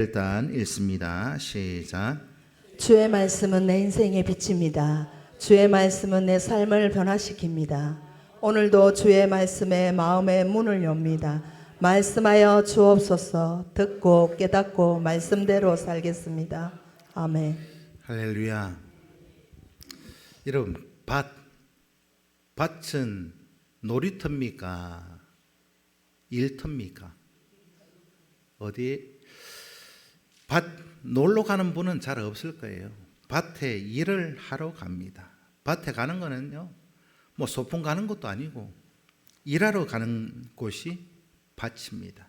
일단 읽습니다. 시작. 주의 말씀은 내 인생의 빛입니다. 주의 말씀은 내 삶을 변화시킵니다. 오늘도 주의 말씀에 마음의 문을 엽니다. 말씀하여 주옵소서. 듣고 깨닫고 말씀대로 살겠습니다. 아멘. 할렐루야. 여러분, 밭은 놀이터입니까? 일터입니까? 어디 밭 놀러 가는 분은 잘 없을 거예요. 밭에 일을 하러 갑니다. 밭에 가는 거는요, 뭐 소풍 가는 것도 아니고 일하러 가는 곳이 밭입니다.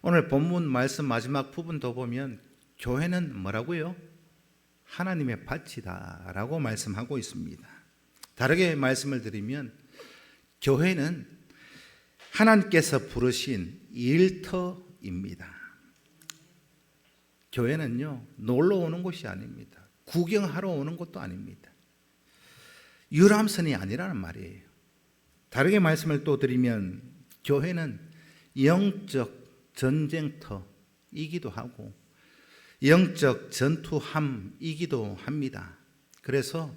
오늘 본문 말씀 마지막 부분도 보면 교회는 뭐라고요? 하나님의 밭이다 라고 말씀하고 있습니다. 다르게 말씀을 드리면 교회는 하나님께서 부르신 일터입니다. 교회는요, 놀러 오는 곳이 아닙니다. 구경하러 오는 것도 아닙니다. 유람선이 아니라는 말이에요. 다르게 말씀을 또 드리면 교회는 영적 전쟁터이기도 하고 영적 전투함이기도 합니다. 그래서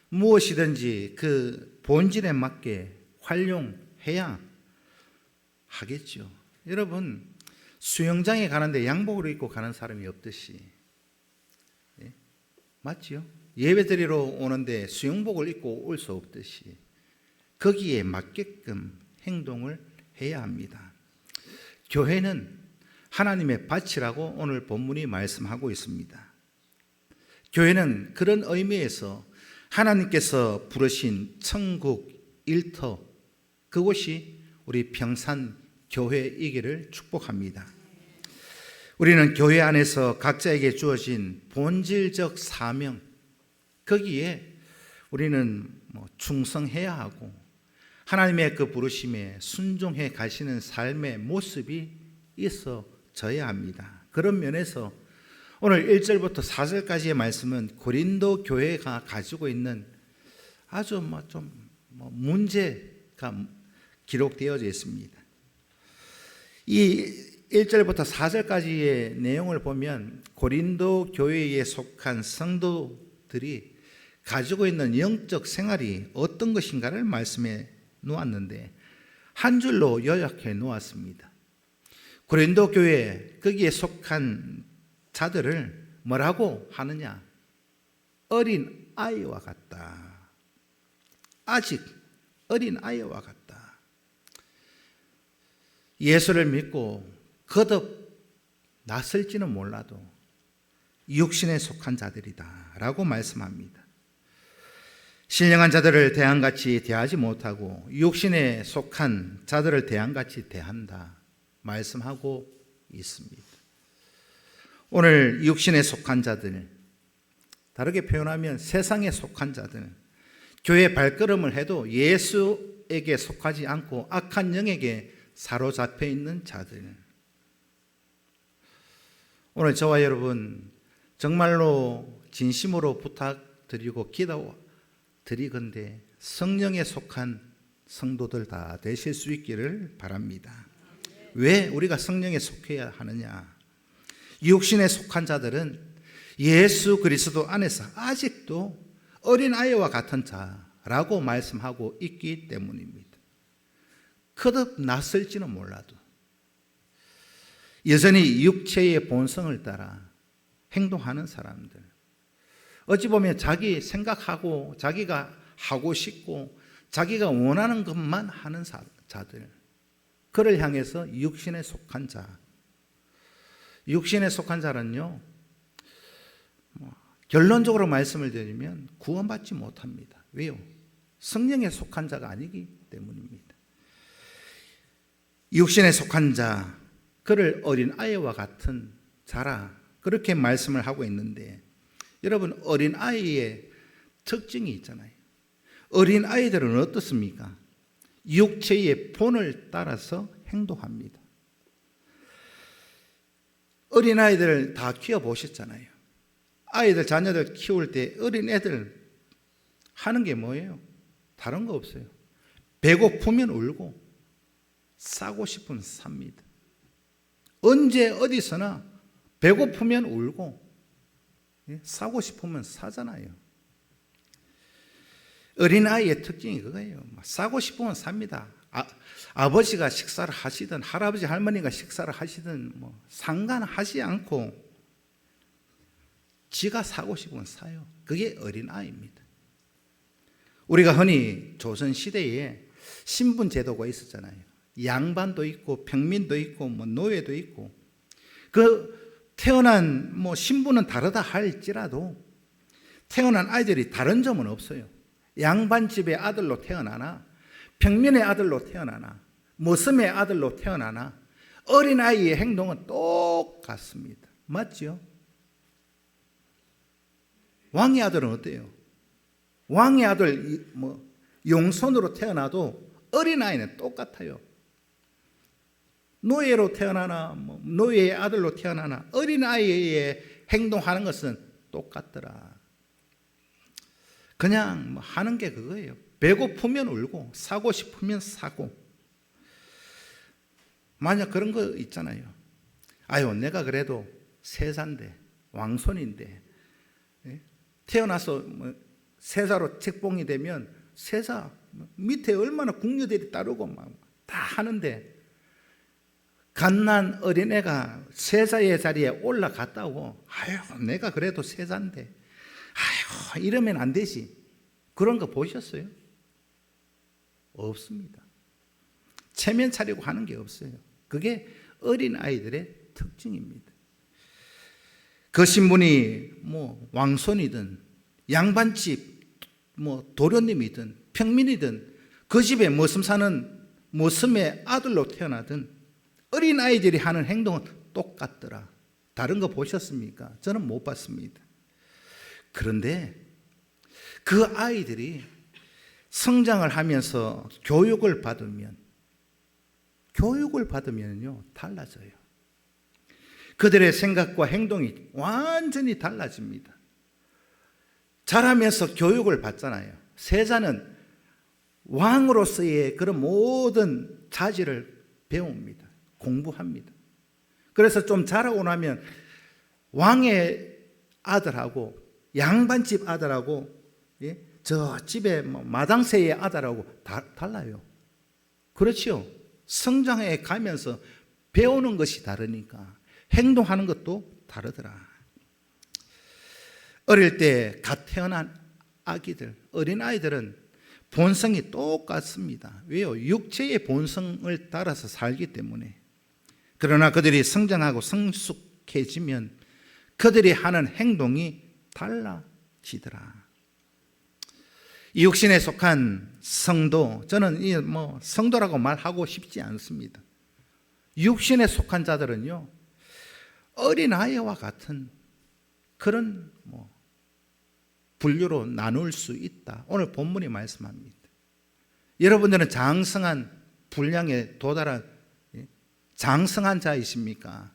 무엇이든지 그 본질에 맞게 활용해야 하겠죠. 여러분, 수영장에 가는데 양복을 입고 가는 사람이 없듯이, 예? 맞지요? 예배드리러 오는데 수영복을 입고 올 수 없듯이 거기에 맞게끔 행동을 해야 합니다. 교회는 하나님의 밭이라고 오늘 본문이 말씀하고 있습니다. 교회는 그런 의미에서 하나님께서 부르신 천국 일터, 그곳이 우리 평산 교회이기를 축복합니다. 우리는 교회 안에서 각자에게 주어진 본질적 사명, 거기에 우리는 충성해야 하고 하나님의 그 부르심에 순종해 가시는 삶의 모습이 있어져야 합니다. 그런 면에서 오늘 1절부터 4절까지의 말씀은 고린도 교회가 가지고 있는 아주 문제가 기록되어져 있습니다. 이 1절부터 4절까지의 내용을 보면 고린도 교회에 속한 성도들이 가지고 있는 영적 생활이 어떤 것인가를 말씀해 놓았는데 한 줄로 요약해 놓았습니다. 고린도 교회, 거기에 속한 자들을 뭐라고 하느냐? 어린 아이와 같다. 아직 어린 아이와 같다. 예수를 믿고 거듭 났을지는 몰라도 육신에 속한 자들이다 라고 말씀합니다. 신령한 자들을 대항같이 대하지 못하고 육신에 속한 자들을 대항같이 대한다 말씀하고 있습니다. 오늘 육신에 속한 자들, 다르게 표현하면 세상에 속한 자들, 교회 발걸음을 해도 예수에게 속하지 않고 악한 영에게 사로잡혀 있는 자들, 오늘 저와 여러분 정말로 진심으로 부탁드리고 기도드리건대 성령에 속한 성도들 다 되실 수 있기를 바랍니다. 왜 우리가 성령에 속해야 하느냐? 육신에 속한 자들은 예수 그리스도 안에서 아직도 어린아이와 같은 자라고 말씀하고 있기 때문입니다. 거듭 났을지는 몰라도 여전히 육체의 본성을 따라 행동하는 사람들, 어찌 보면 자기 생각하고 자기가 하고 싶고 자기가 원하는 것만 하는 자들, 그를 향해서 육신에 속한 자, 육신에 속한 자는요, 결론적으로 말씀을 드리면 구원받지 못합니다. 왜요? 성령에 속한 자가 아니기 때문입니다. 육신에 속한 자, 그를 어린아이와 같은 자라, 그렇게 말씀을 하고 있는데, 여러분, 어린아이의 특징이 있잖아요. 어린아이들은 어떻습니까? 육체의 본을 따라서 행동합니다. 어린아이들을 다 키워보셨잖아요. 아이들, 자녀들 키울 때 어린애들 하는 게 뭐예요? 다른 거 없어요. 배고프면 울고 싸고 싶으면 삽니다. 언제 어디서나 배고프면 울고, 사고 싶으면 사잖아요. 어린아이의 특징이 그거예요. 사고 싶으면 삽니다. 아버지가 식사를 하시든 할아버지 할머니가 식사를 하시든 상관하지 않고 지가 사고 싶으면 사요. 그게 어린아이입니다. 우리가 흔히 조선시대에 신분제도가 있었잖아요. 양반도 있고 평민도 있고 노예도 있고, 그 태어난 신분은 다르다 할지라도 태어난 아이들이 다른 점은 없어요. 양반집의 아들로 태어나나 평민의 아들로 태어나나 머슴의 아들로 태어나나 어린아이의 행동은 똑같습니다. 맞죠? 왕의 아들은 어때요? 왕의 아들 용손으로 태어나도 어린아이는 똑같아요. 노예로 태어나나 노예의 아들로 태어나나 어린아이의 행동하는 것은 똑같더라. 그냥 하는 게 그거예요. 배고프면 울고 사고 싶으면 사고. 만약 그런 거 있잖아요. 아유, 내가 그래도 세자인데 왕손인데 태어나서 세자로 책봉이 되면 세자 밑에 얼마나 궁녀들이 따르고 다 하는데 갓난 어린애가 세자의 자리에 올라갔다고 아유, 내가 그래도 세자인데 아유, 이러면 안 되지. 그런 거 보셨어요? 없습니다. 체면 차리고 하는 게 없어요. 그게 어린아이들의 특징입니다. 그 신분이 왕손이든 양반집 도련님이든 평민이든 그 집에 머슴 사는 머슴의 아들로 태어나든 어린아이들이 하는 행동은 똑같더라. 다른 거 보셨습니까? 저는 못 봤습니다. 그런데 그 아이들이 성장을 하면서 교육을 받으면요 달라져요. 그들의 생각과 행동이 완전히 달라집니다. 자라면서 교육을 받잖아요. 세자는 왕으로서의 그런 모든 자질을 배웁니다. 공부합니다. 그래서 좀 자라고 나면 왕의 아들하고 양반집 아들하고 저 집에 마당새의 아들하고 달라요. 그렇죠? 성장해 가면서 배우는 것이 다르니까 행동하는 것도 다르더라. 어릴 때 갓 태어난 아기들, 어린아이들은 본성이 똑같습니다. 왜요? 육체의 본성을 따라서 살기 때문에. 그러나 그들이 성장하고 성숙해지면 그들이 하는 행동이 달라지더라. 이 육신에 속한 성도, 저는 성도라고 말하고 싶지 않습니다. 육신에 속한 자들은요, 어린아이와 같은 그런 분류로 나눌 수 있다. 오늘 본문이 말씀합니다. 여러분들은 장성한 분량에 도달한 장성한 자이십니까?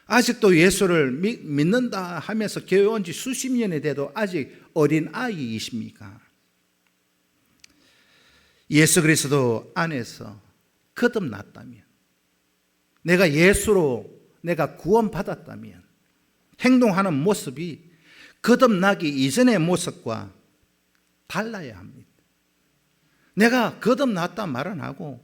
아직도 예수를 믿는다 하면서 교회 온 지 수십 년이 돼도 아직 어린아이이십니까? 예수 그리스도 안에서 거듭났다면, 내가 예수로 내가 구원받았다면 행동하는 모습이 거듭나기 이전의 모습과 달라야 합니다. 내가 거듭났다 말은 하고,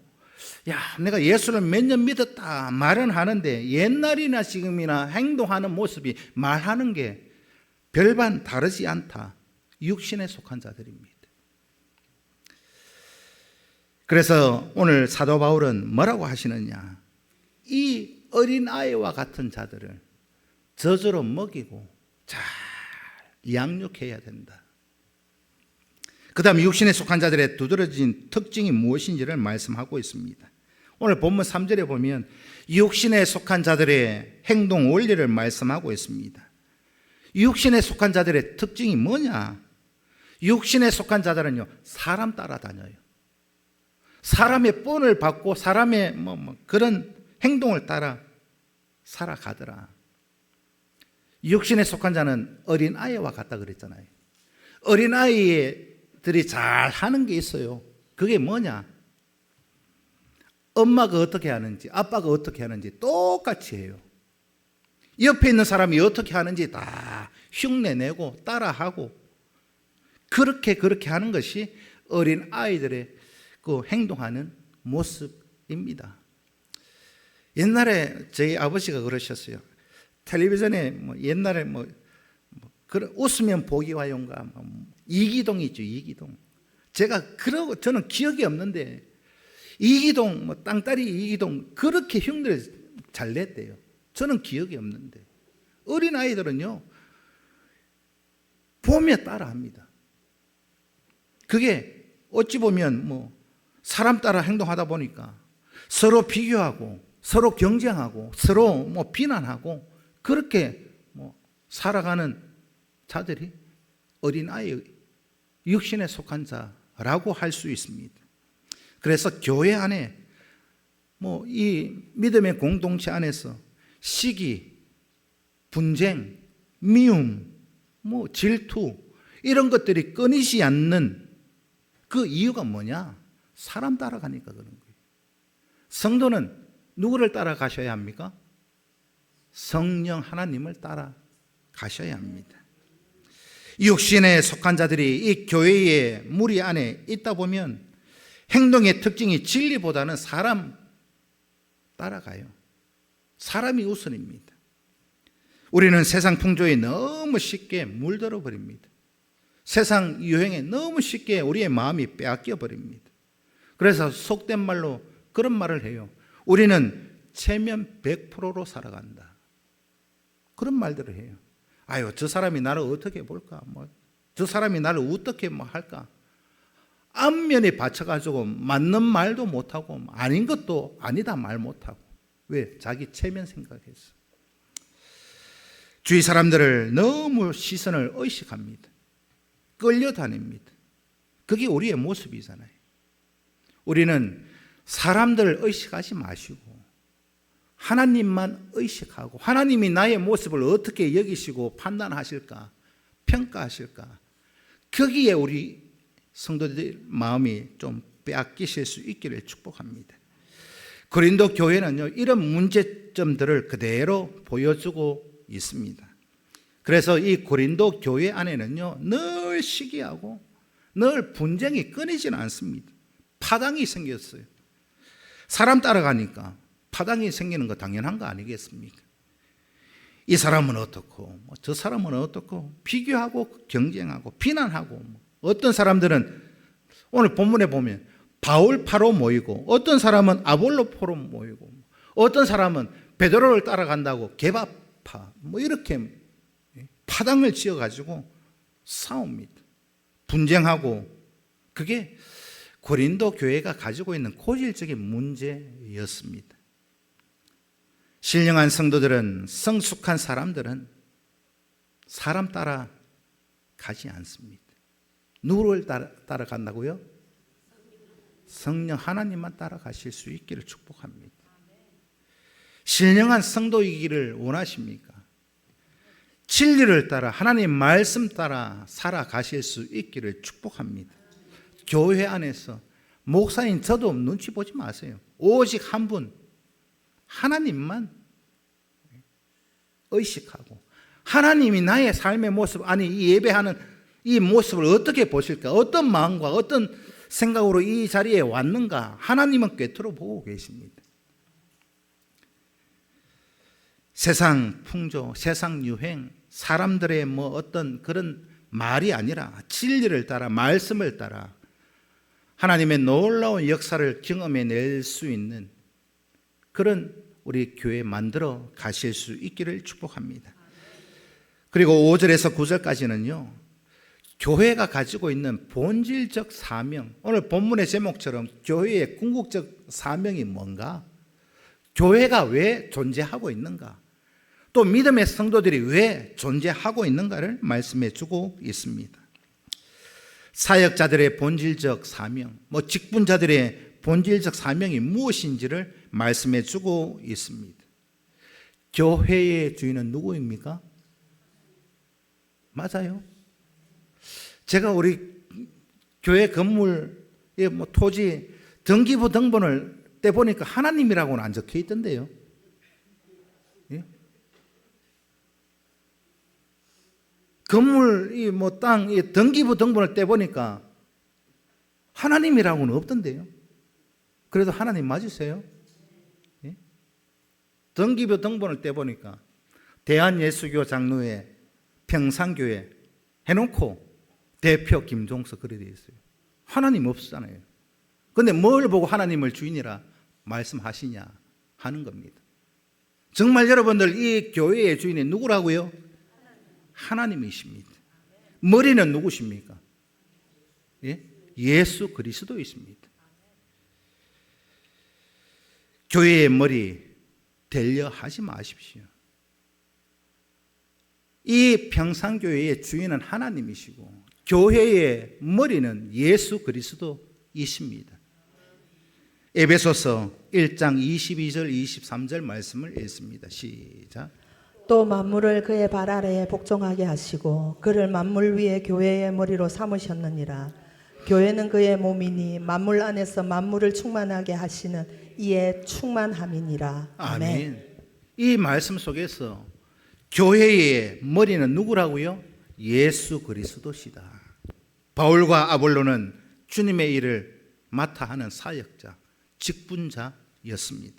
내가 예수를 몇 년 믿었다 말은 하는데 옛날이나 지금이나 행동하는 모습이 말하는 게 별반 다르지 않다. 육신에 속한 자들입니다. 그래서 오늘 사도 바울은 뭐라고 하시느냐? 이 어린아이와 같은 자들을 저절로 먹이고 잘 양육해야 된다. 그 다음 육신에 속한 자들의 두드러진 특징이 무엇인지를 말씀하고 있습니다. 오늘 본문 3절에 보면 육신에 속한 자들의 행동 원리를 말씀하고 있습니다. 육신에 속한 자들의 특징이 뭐냐? 육신에 속한 자들은요, 사람 따라다녀요. 사람의 본을 받고 사람의 그런 행동을 따라 살아가더라. 육신에 속한 자는 어린아이와 같다 그랬잖아요. 어린아이들이 잘 하는 게 있어요. 그게 뭐냐? 엄마가 어떻게 하는지 아빠가 어떻게 하는지 똑같이 해요. 옆에 있는 사람이 어떻게 하는지 다 흉내내고 따라하고 그렇게 하는 것이 어린 아이들의 그 행동하는 모습입니다. 옛날에 저희 아버지가 그러셨어요. 텔레비전에 옛날에 그런 웃으면 복이 와요인가 이기동이 있죠. 이기동. 제가 그러고 저는 기억이 없는데 이기동 땅따리 이기동 그렇게 흉내를 잘 냈대요. 저는 기억이 없는데 어린 아이들은요 보면 따라합니다. 그게 어찌 보면 사람 따라 행동하다 보니까 서로 비교하고 서로 경쟁하고 서로 비난하고 그렇게 살아가는 자들이 어린아이 육신에 속한 자라고 할 수 있습니다. 그래서 교회 안에 이 믿음의 공동체 안에서 시기, 분쟁, 미움, 질투 이런 것들이 끊이지 않는 그 이유가 뭐냐? 사람 따라가니까 그런 거예요. 성도는 누구를 따라가셔야 합니까? 성령 하나님을 따라가셔야 합니다. 육신에 속한 자들이 이 교회의 무리 안에 있다 보면 행동의 특징이 진리보다는 사람 따라가요. 사람이 우선입니다. 우리는 세상 풍조에 너무 쉽게 물들어 버립니다. 세상 유행에 너무 쉽게 우리의 마음이 빼앗겨 버립니다. 그래서 속된 말로 그런 말을 해요. 우리는 체면 100%로 살아간다. 그런 말들을 해요. 아유, 저 사람이 나를 어떻게 볼까? 저 사람이 나를 어떻게 할까? 앞면에 받쳐가지고 맞는 말도 못하고 아닌 것도 아니다 말 못하고. 왜? 자기 체면 생각해서. 주위 사람들을 너무 시선을 의식합니다. 끌려다닙니다. 그게 우리의 모습이잖아요. 우리는 사람들을 의식하지 마시고 하나님만 의식하고 하나님이 나의 모습을 어떻게 여기시고 판단하실까? 평가하실까? 거기에 우리 성도들 마음이 좀 빼앗기실 수 있기를 축복합니다. 고린도 교회는요, 이런 문제점들을 그대로 보여주고 있습니다. 그래서 이 고린도 교회 안에는요, 늘 시기하고 늘 분쟁이 끊이지는 않습니다. 파당이 생겼어요. 사람 따라가니까 파당이 생기는 거 당연한 거 아니겠습니까? 이 사람은 어떻고 저 사람은 어떻고 비교하고 경쟁하고 비난하고 어떤 사람들은 오늘 본문에 보면 바울파로 모이고 어떤 사람은 아볼로파로 모이고 어떤 사람은 베드로를 따라간다고 개바파 이렇게 파당을 지어가지고 싸웁니다. 분쟁하고 그게 고린도 교회가 가지고 있는 고질적인 문제였습니다. 신령한 성도들은 성숙한 사람들은 사람 따라 가지 않습니다. 누구를 따라간다고요? 성령 하나님만 따라가실 수 있기를 축복합니다. 신령한 성도이기를 원하십니까? 진리를 따라 하나님 말씀 따라 살아가실 수 있기를 축복합니다. 교회 안에서 목사인 저도 눈치 보지 마세요. 오직 한 분 하나님만 의식하고 하나님이 나의 삶의 모습 아니 이 예배하는 이 모습을 어떻게 보실까? 어떤 마음과 어떤 생각으로 이 자리에 왔는가? 하나님은 꿰뚫어 보고 계십니다. 세상 풍조, 세상 유행, 사람들의 어떤 그런 말이 아니라 진리를 따라 말씀을 따라 하나님의 놀라운 역사를 경험해낼 수 있는 그런 우리 교회 만들어 가실 수 있기를 축복합니다. 그리고 5절에서 9절까지는요. 교회가 가지고 있는 본질적 사명, 오늘 본문의 제목처럼 교회의 궁극적 사명이 뭔가? 교회가 왜 존재하고 있는가? 또 믿음의 성도들이 왜 존재하고 있는가를 말씀해 주고 있습니다. 사역자들의 본질적 사명, 직분자들의 본질적 사명이 무엇인지를 말씀해 주고 있습니다. 교회의 주인은 누구입니까? 맞아요. 제가 우리 교회 건물의 토지 등기부 등본을 떼보니까 하나님이라고는 안 적혀 있던데요. 예? 건물, 땅, 등기부 등본을 떼보니까 하나님이라고는 없던데요. 그래도 하나님 맞으세요? 예? 등기부 등본을 떼보니까 대한예수교 장로회, 평산교회 해놓고 대표 김종석 그래 되어 있어요. 하나님 없잖아요. 근데 뭘 보고 하나님을 주인이라 말씀하시냐 하는 겁니다. 정말 여러분들 이 교회의 주인이 누구라고요? 하나님이십니다. 머리는 누구십니까? 예? 예수 그리스도이십니다. 교회의 머리 되려 하지 마십시오. 이 평산교회의 주인은 하나님이시고 교회의 머리는 예수 그리스도이십니다. 에베소서 1장 22절 23절 말씀을 읽습니다. 시작. 또 만물을 그의 발 아래에 복종하게 하시고 그를 만물 위에 교회의 머리로 삼으셨느니라. 교회는 그의 몸이니 만물 안에서 만물을 충만하게 하시는 이의 충만함이니라. 아멘. 이 말씀 속에서 교회의 머리는 누구라고요? 예수 그리스도시다. 바울과 아볼로는 주님의 일을 맡아 하는 사역자, 직분자였습니다.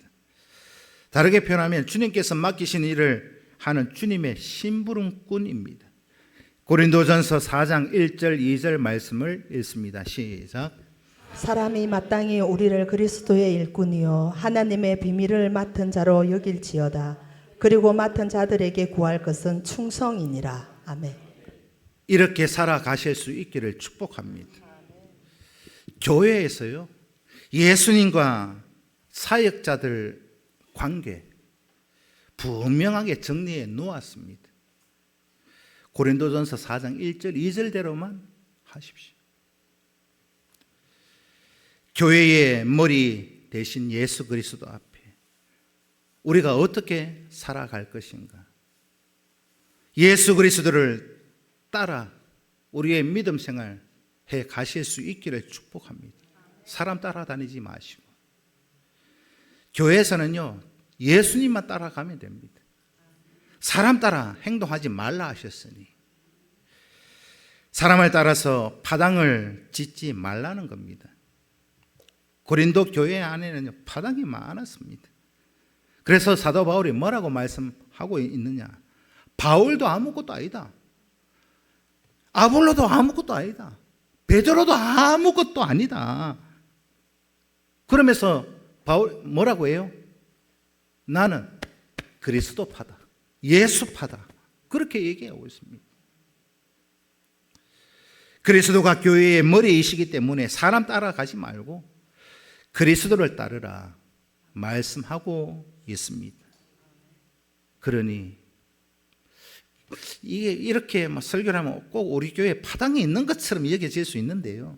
다르게 표현하면 주님께서 맡기신 일을 하는 주님의 심부름꾼입니다. 고린도전서 4장 1절 2절 말씀을 읽습니다. 시작. 사람이 마땅히 우리를 그리스도의 일꾼이요 하나님의 비밀을 맡은 자로 여길지어다. 그리고 맡은 자들에게 구할 것은 충성이니라. 아멘. 이렇게 살아가실 수 있기를 축복합니다. 교회에서요, 예수님과 사역자들 관계 분명하게 정리해 놓았습니다. 고린도전서 4장 1절 2절대로만 하십시오. 교회의 머리 대신 예수 그리스도 앞에 우리가 어떻게 살아갈 것인가? 예수 그리스도를 따라 우리의 믿음 생활 해 가실 수 있기를 축복합니다. 사람 따라다니지 마시고 교회에서는요 예수님만 따라가면 됩니다. 사람 따라 행동하지 말라 하셨으니 사람을 따라서 파당을 짓지 말라는 겁니다. 고린도 교회 안에는 파당이 많았습니다. 그래서 사도 바울이 뭐라고 말씀하고 있느냐? 바울도 아무것도 아니다. 아볼로도 아무것도 아니다. 베드로도 아무것도 아니다. 그러면서 바울 뭐라고 해요? 나는 그리스도파다. 예수파다. 그렇게 얘기하고 있습니다. 그리스도가 교회의 머리이시기 때문에 사람 따라가지 말고 그리스도를 따르라 말씀하고 있습니다. 그러니 이게 이렇게 설교를 하면 꼭 우리 교회에 파당이 있는 것처럼 여겨질 수 있는데요.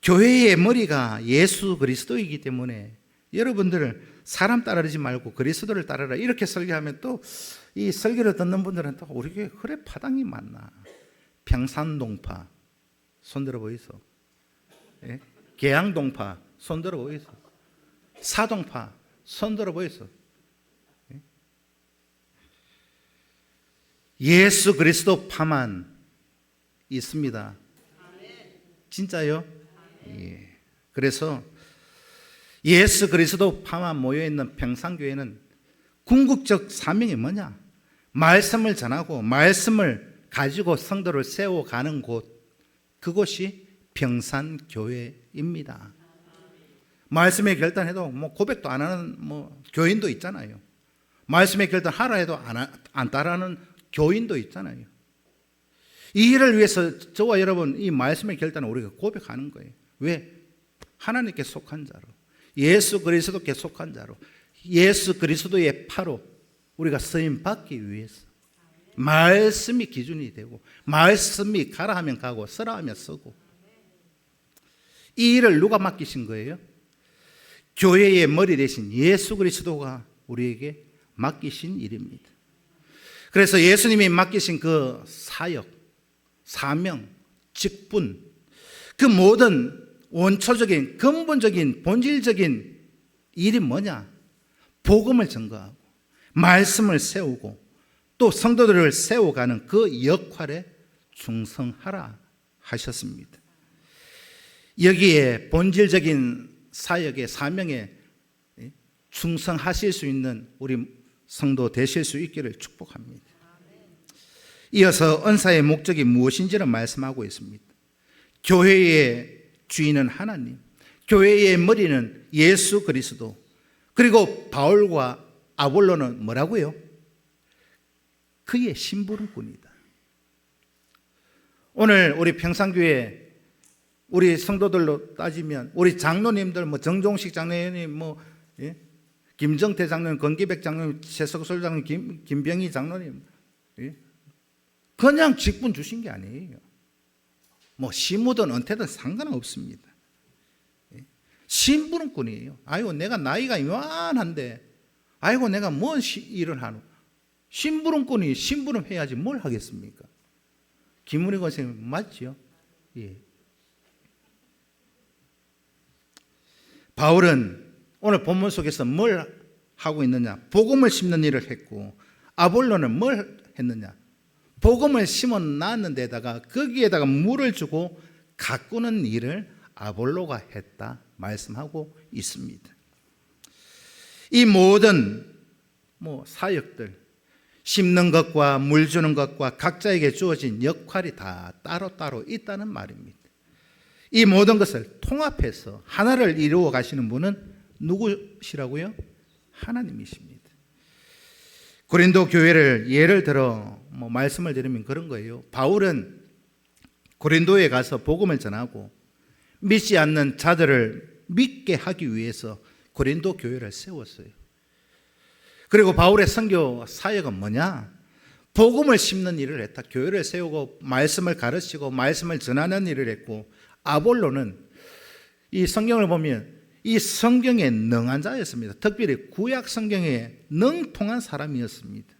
교회의 머리가 예수 그리스도이기 때문에 여러분들 사람 따르지 말고 그리스도를 따르라 이렇게 설교하면 또 이 설교를 듣는 분들은 또 우리 교회 그래 파당이 많나? 평산동파 손들어 보이소. 예? 계양동파 손들어 보이소. 사동파 손들어 보이소. 예? 예수 그리스도 파만 있습니다. 진짜요? 예. 그래서 예수 그리스도 파만 모여있는 평산교회는 궁극적 사명이 뭐냐? 말씀을 전하고 말씀을 가지고 성도를 세워가는 곳, 그곳이 평산교회입니다. 말씀에 결단해도 고백도 안 하는 교인도 있잖아요. 말씀에 결단하라 해도 안 따라하는 교인도 있잖아요. 이 일을 위해서 저와 여러분 이 말씀의 결단을 우리가 고백하는 거예요. 왜? 하나님께 속한 자로, 예수 그리스도께 속한 자로, 예수 그리스도의 파로 우리가 쓰임 받기 위해서 말씀이 기준이 되고 말씀이 가라 하면 가고 쓰라 하면 쓰고 이 일을 누가 맡기신 거예요? 교회의 머리 대신 예수 그리스도가 우리에게 맡기신 일입니다. 그래서 예수님이 맡기신 그 사역, 사명, 직분, 그 모든 원초적인 근본적인 본질적인 일이 뭐냐? 복음을 증거하고 말씀을 세우고 또 성도들을 세워가는 그 역할에 충성하라 하셨습니다. 여기에 본질적인 사역의 사명에 충성하실 수 있는 우리 성도 되실 수 있기를 축복합니다. 이어서 은사의 목적이 무엇인지를 말씀하고 있습니다. 교회의 주인은 하나님, 교회의 머리는 예수 그리스도, 그리고 바울과 아볼로는 뭐라고요? 그의 심부름꾼이다. 오늘 우리 평산교회 우리 성도들로 따지면 우리 장로님들 정종식 장로님 김정태 장로님, 권기백 장로님, 최석솔 장로님, 김병희 장로님 그냥 직분 주신 게 아니에요. 시무든 은퇴든 상관은 없습니다. 심부름꾼이에요. 아이고 내가 나이가 이만한데 아이고 내가 뭔 일을 하노. 심부름꾼이 심부름 해야지 뭘 하겠습니까? 김은희 권사님 맞죠? 예. 바울은 오늘 본문 속에서 뭘 하고 있느냐? 복음을 심는 일을 했고, 아볼로는 뭘 했느냐? 복음을 심어 놨는 데다가 거기에다가 물을 주고 가꾸는 일을 아볼로가 했다 말씀하고 있습니다. 이 모든 사역들, 심는 것과 물 주는 것과 각자에게 주어진 역할이 다 따로따로 있다는 말입니다. 이 모든 것을 통합해서 하나를 이루어 가시는 분은 누구시라고요? 하나님이십니다. 고린도 교회를 예를 들어 말씀을 드리면 그런 거예요. 바울은 고린도에 가서 복음을 전하고 믿지 않는 자들을 믿게 하기 위해서 고린도 교회를 세웠어요. 그리고 바울의 선교 사역은 뭐냐? 복음을 심는 일을 했다. 교회를 세우고 말씀을 가르치고 말씀을 전하는 일을 했고, 아볼로는 이 성경을 보면 이 성경에 능한 자였습니다. 특별히 구약 성경에 능통한 사람이었습니다.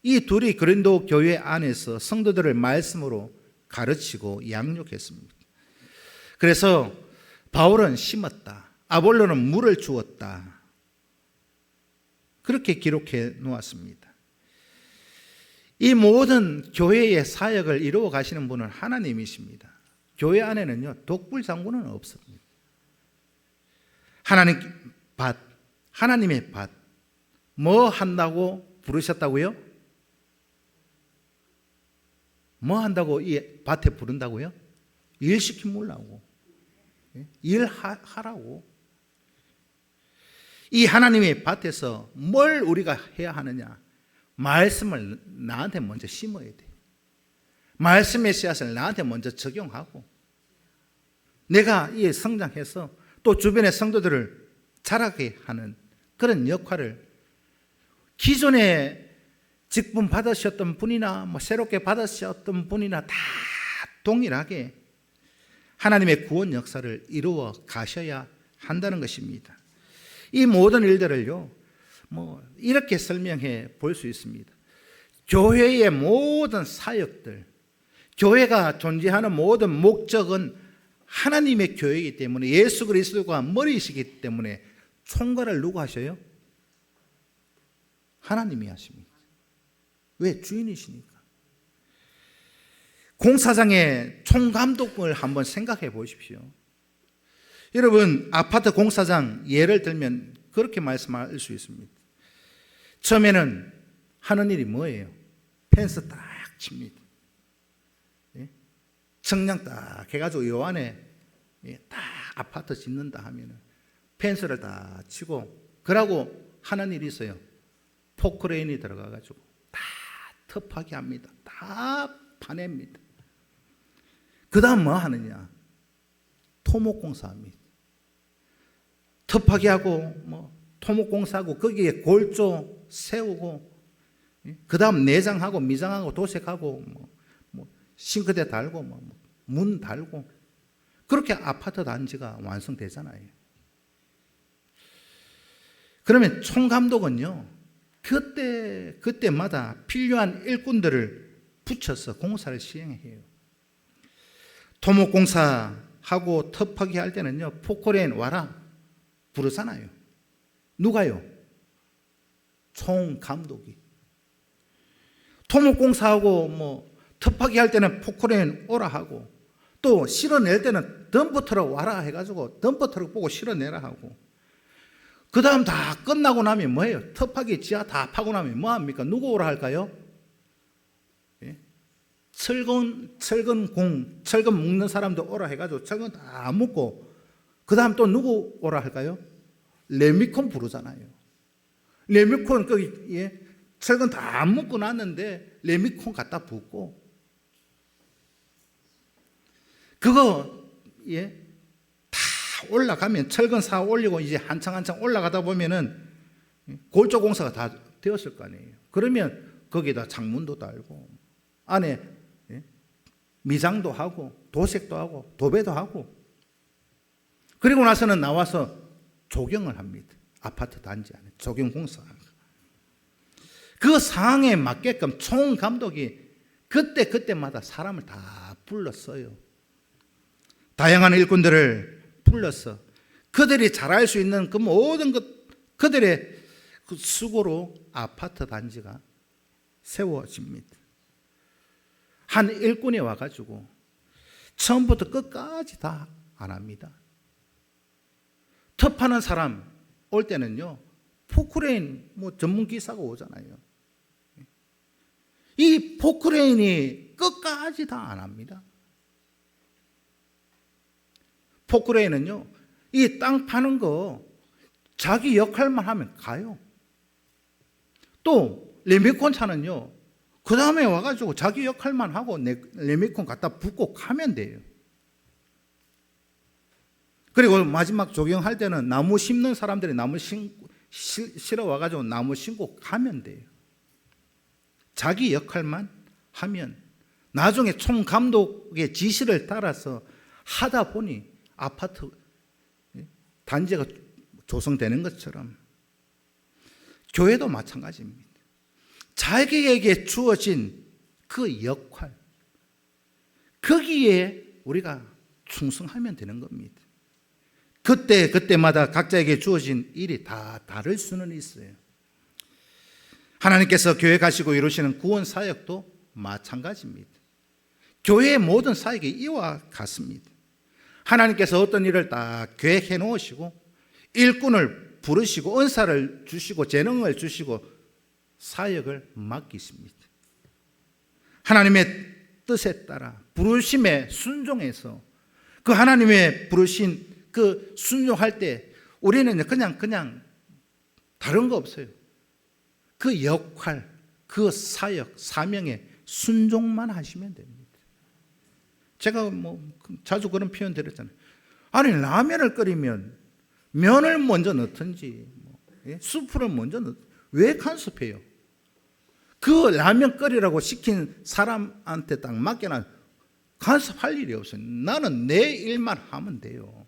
이 둘이 고린도 교회 안에서 성도들을 말씀으로 가르치고 양육했습니다. 그래서 바울은 심었다, 아볼로는 물을 주었다, 그렇게 기록해 놓았습니다. 이 모든 교회의 사역을 이루어 가시는 분은 하나님이십니다. 교회 안에는요 독불장군은 없습니다. 하나님 밭, 하나님의 밭, 뭐 한다고 부르셨다고요? 뭐 한다고 이 밭에 부른다고요? 일 시키려고, 일하라고. 이 하나님의 밭에서 뭘 우리가 해야 하느냐? 말씀을 나한테 먼저 심어야 돼. 말씀의 씨앗을 나한테 먼저 적용하고 내가 이 성장해서 또 주변의 성도들을 자라게 하는 그런 역할을, 기존에 직분 받으셨던 분이나 새롭게 받으셨던 분이나 다 동일하게 하나님의 구원 역사를 이루어 가셔야 한다는 것입니다. 이 모든 일들을요 이렇게 설명해 볼 수 있습니다. 교회의 모든 사역들, 교회가 존재하는 모든 목적은 하나님의 교회이기 때문에, 예수 그리스도가 머리이시기 때문에 총괄을 누가 하셔요? 하나님이 하십니다. 왜? 주인이시니까. 공사장의 총감독을 한번 생각해 보십시오. 여러분, 아파트 공사장 예를 들면 그렇게 말씀할 수 있습니다. 처음에는 하는 일이 뭐예요? 펜스 딱 칩니다. 청량 딱 해가지고 요 안에 딱 아파트 짓는다 하면은 펜스를 딱 치고, 그러고 하는 일이 있어요. 포크레인이 들어가가지고 다 터프하게 합니다. 다 파냅니다. 그 다음 뭐 하느냐? 토목공사합니다. 터프하게 하고 토목공사하고 거기에 골조 세우고, 그 다음 내장하고 미장하고 도색하고 싱크대 달고 문 달고, 그렇게 아파트 단지가 완성되잖아요. 그러면 총감독은요 그때마다 필요한 일꾼들을 붙여서 공사를 시행해요. 토목공사하고 터프하게 할 때는요 포크레인 와라 부르잖아요. 누가요? 총감독이. 토목공사하고 뭐 터파기 할 때는 포크레인 오라 하고, 또 실어낼 때는 덤프트럭 와라 해가지고 덤프트럭 보고 실어내라 하고, 그 다음 다 끝나고 나면 뭐예요? 터파기 지하 다 파고 나면 뭐 합니까? 누구 오라 할까요? 예? 철근 묶는 사람도 오라 해가지고 철근 다 묶고, 그 다음 또 누구 오라 할까요? 레미콘 부르잖아요. 레미콘 거기, 예? 철근 다 묶고 났는데 레미콘 갖다 붓고, 그거, 예? 다 올라가면 철근 사 올리고 이제 한창 올라가다 보면은 골조 공사가 다 되었을 거 아니에요. 그러면 거기다 창문도 달고 안에, 예? 미장도 하고 도색도 하고 도배도 하고, 그리고 나서는 나와서 조경을 합니다. 아파트 단지 안에 조경 공사. 그 상황에 맞게끔 총감독이 그때마다 사람을 다 불렀어요. 다양한 일꾼들을 불러서 그들이 잘할 수 있는 그 모든 것, 그들의 그 수고로 아파트 단지가 세워집니다. 한 일꾼이 와가지고 처음부터 끝까지 다 안 합니다. 터파는 사람 올 때는요, 포크레인 뭐 전문 기사가 오잖아요. 이 포크레인이 끝까지 다 안 합니다. 포크레인은요, 이 땅 파는 거 자기 역할만 하면 가요. 또 레미콘 차는요, 그 다음에 와가지고 자기 역할만 하고 레미콘 갖다 붓고 가면 돼요. 그리고 마지막 조경할 때는 나무 심는 사람들이 나무 실어 와가지고 나무 심고 가면 돼요. 자기 역할만 하면 나중에 총감독의 지시를 따라서 하다 보니 아파트 단지가 조성되는 것처럼 교회도 마찬가지입니다. 자기에게 주어진 그 역할, 거기에 우리가 충성하면 되는 겁니다. 그때마다 각자에게 주어진 일이 다 다를 수는 있어요. 하나님께서 교회 가시고 이루시는 구원 사역도 마찬가지입니다. 교회의 모든 사역이 이와 같습니다. 하나님께서 어떤 일을 딱 계획해 놓으시고 일꾼을 부르시고 은사를 주시고 재능을 주시고 사역을 맡기십니다. 하나님의 뜻에 따라 부르심에 순종해서 그 하나님의 부르신 그 순종할 때 우리는 그냥 다른 거 없어요. 그 역할, 그 사역, 사명에 순종만 하시면 됩니다. 제가 뭐 자주 그런 표현 드렸잖아요. 아니, 라면을 끓이면 면을 먼저 넣든지 수프를 먼저 왜 간섭해요? 그 라면 끓이라고 시킨 사람한테 딱 맡겨놔 간섭할 일이 없어요. 나는 내 일만 하면 돼요.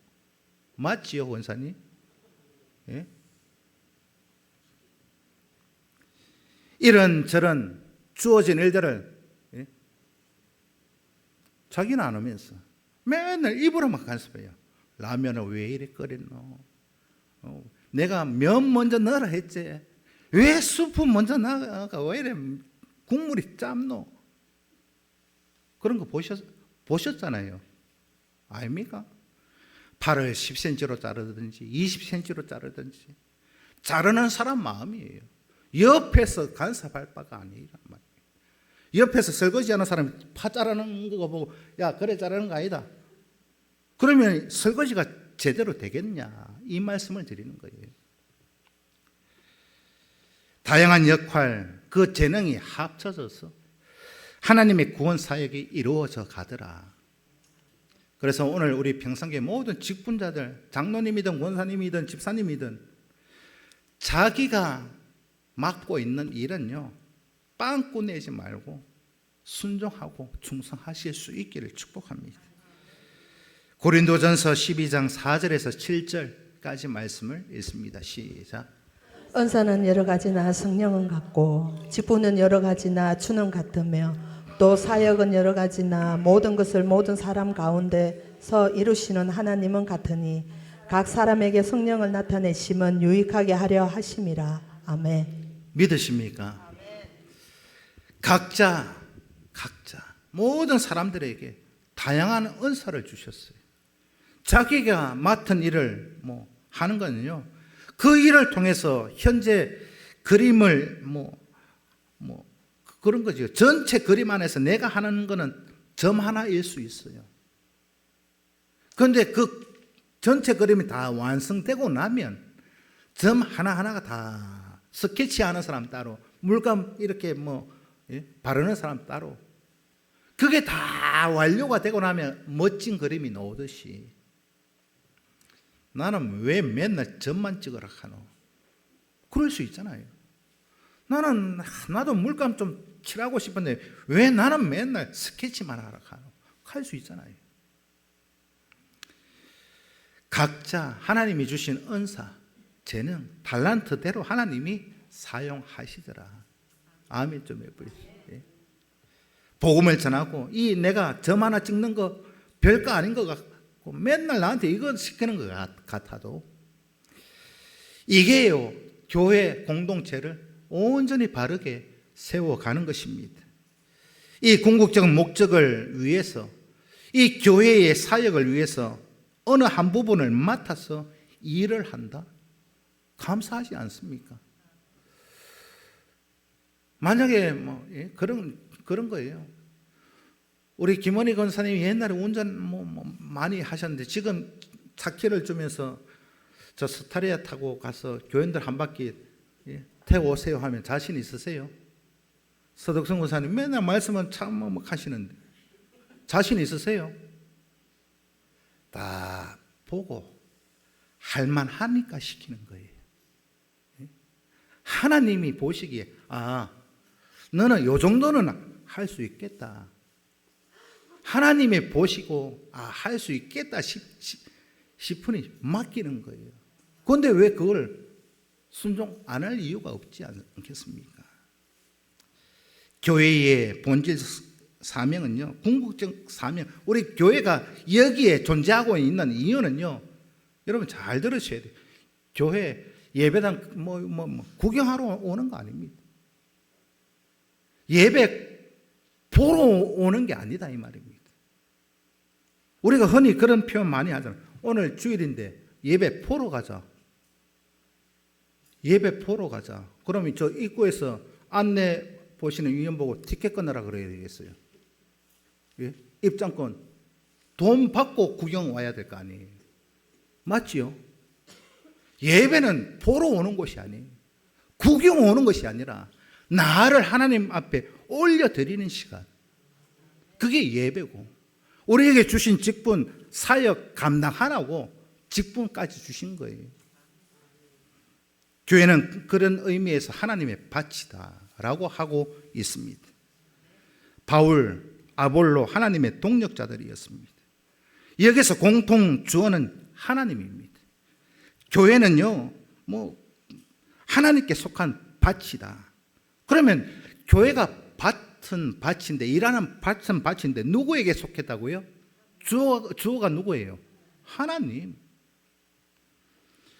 맞지요, 원사님? 예? 이런저런 주어진 일들을 자기는 안 하면서 맨날 입으로만 간섭해요. 라면을 왜 이리 끓였노? 내가 면 먼저 넣으라 했지. 왜 수프 먼저 넣어가 왜 이래 국물이 짭노? 그런 거 보셨잖아요. 아닙니까? 팔을 10cm로 자르든지 20cm로 자르든지 자르는 사람 마음이에요. 옆에서 간섭할 바가 아니란 말이에요. 옆에서 설거지하는 사람이 파 자르는 거 보고 야, 그래 자르는 거 아니다. 그러면 설거지가 제대로 되겠냐, 이 말씀을 드리는 거예요. 다양한 역할, 그 재능이 합쳐져서 하나님의 구원 사역이 이루어져 가더라. 그래서 오늘 우리 평상교회 모든 직분자들, 장로님이든 권사님이든 집사님이든 자기가 맡고 있는 일은요, 빵꾸 내지 말고 순종하고 충성하실 수 있기를 축복합니다. 고린도전서 12장 4절에서 7절까지 말씀을 읽습니다. 시작. 은사는 여러 가지나 성령은 같고 직분은 여러 가지나 주는 같으며 또 사역은 여러 가지나 모든 것을 모든 사람 가운데서 이루시는 하나님은 같으니 각 사람에게 성령을 나타내심은 유익하게 하려 하심이라. 아멘. 믿으십니까? 각자 모든 사람들에게 다양한 은사를 주셨어요. 자기가 맡은 일을 하는 거는요, 그 일을 통해서 현재 그림을 그런 거죠. 전체 그림 안에서 내가 하는 거는 점 하나일 수 있어요. 그런데 그 전체 그림이 다 완성되고 나면 점 하나하나가 다 스케치하는 사람 따로, 물감 이렇게 바르는 사람 따로, 그게 다 완료가 되고 나면 멋진 그림이 나오듯이 나는 왜 맨날 점만 찍으라 하노? 그럴 수 있잖아요. 나도 물감 좀 칠하고 싶은데 왜 나는 맨날 스케치만 하라 하노? 할 수 있잖아요. 각자 하나님이 주신 은사, 재능, 달란트대로 하나님이 사용하시더라. 아멘 좀 해보십시오. 복음을 전하고, 이 내가 점 하나 찍는 거 별거 아닌 것 같고 맨날 나한테 이거 시키는 것 같아도 이게요, 교회 공동체를 온전히 바르게 세워가는 것입니다. 이 궁극적 목적을 위해서, 이 교회의 사역을 위해서 어느 한 부분을 맡아서 일을 한다? 감사하지 않습니까? 만약에 그런 거예요. 우리 김원희 권사님이 옛날에 운전 많이 하셨는데 지금 차키를 주면서 저 스타리아 타고 가서 교인들 한 바퀴 태워 오세요 하면 자신 있으세요? 서덕성 권사님 맨날 말씀은 참 하시는데 자신 있으세요? 다 보고 할만하니까 시키는 거예요. 하나님이 보시기에 너는 요 정도는 할 수 있겠다. 하나님이 보시고 할 수 있겠다 싶으니 맡기는 거예요. 그런데 왜 그걸 순종 안 할 이유가 없지 않겠습니까? 교회의 본질 사명은요, 궁극적 사명, 우리 교회가 여기에 존재하고 있는 이유는요, 여러분 잘 들으셔야 돼요. 교회 예배당 구경하러 오는 거 아닙니다. 예배 보러 오는 게 아니다 이 말입니다. 우리가 흔히 그런 표현 많이 하잖아요. 오늘 주일인데 예배 보러 가자. 예배 보러 가자. 그러면 저 입구에서 안내 보시는 위원 보고 티켓 끊으라 그래야 되겠어요. 예? 입장권 돈 받고 구경 와야 될 거 아니에요. 맞지요? 예배는 보러 오는 곳이 아니에요. 구경 오는 것이 아니라 나를 하나님 앞에 올려드리는 시간, 그게 예배고, 우리에게 주신 직분, 사역 감당하라고 직분까지 주신 거예요. 교회는 그런 의미에서 하나님의 밭이다라고 하고 있습니다. 바울, 아볼로 하나님의 동력자들이었습니다. 여기서 공통 주어는 하나님입니다. 교회는요, 하나님께 속한 밭이다. 그러면 교회가 밭은 밭인데, 일하는 밭은 밭인데 누구에게 속했다고요? 주어가 누구예요? 하나님.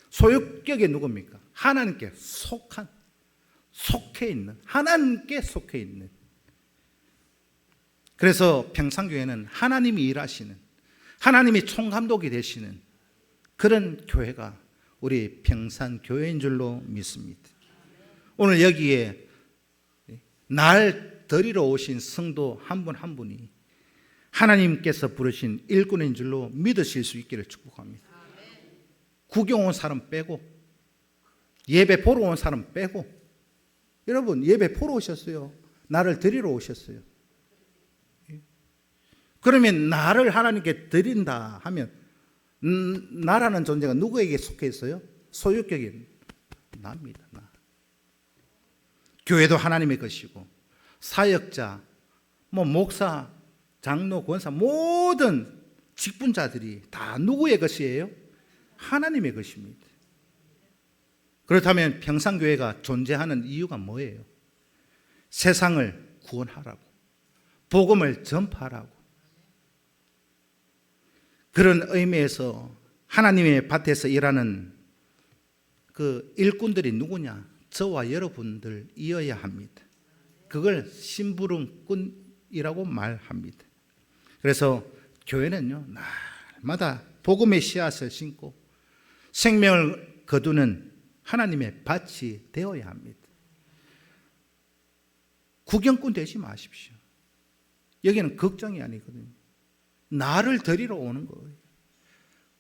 소유격이 누굽니까? 하나님께 속해 있는, 하나님께 속해 있는. 그래서 평상교회는 하나님이 일하시는, 하나님이 총감독이 되시는 그런 교회가 우리 평산교회인 줄로 믿습니다. 오늘 여기에 날 데리러 오신 성도 한 분 한 분이 하나님께서 부르신 일꾼인 줄로 믿으실 수 있기를 축복합니다. 구경 온 사람 빼고, 예배 보러 온 사람 빼고. 여러분 예배 보러 오셨어요. 나를 데리러 오셨어요. 그러면 나를 하나님께 드린다 하면 나라는 존재가 누구에게 속해 있어요? 소유격인 나입니다. 나. 교회도 하나님의 것이고, 사역자, 목사, 장로, 권사, 모든 직분자들이 다 누구의 것이에요? 하나님의 것입니다. 그렇다면 평산교회가 존재하는 이유가 뭐예요? 세상을 구원하라고, 복음을 전파하라고. 그런 의미에서 하나님의 밭에서 일하는 그 일꾼들이 누구냐? 저와 여러분들이어야 합니다. 그걸 심부름꾼이라고 말합니다. 그래서 교회는요, 날마다 복음의 씨앗을 심고 생명을 거두는 하나님의 밭이 되어야 합니다. 구경꾼 되지 마십시오. 여기는 걱정이 아니거든요. 나를 데리러 오는 거예요.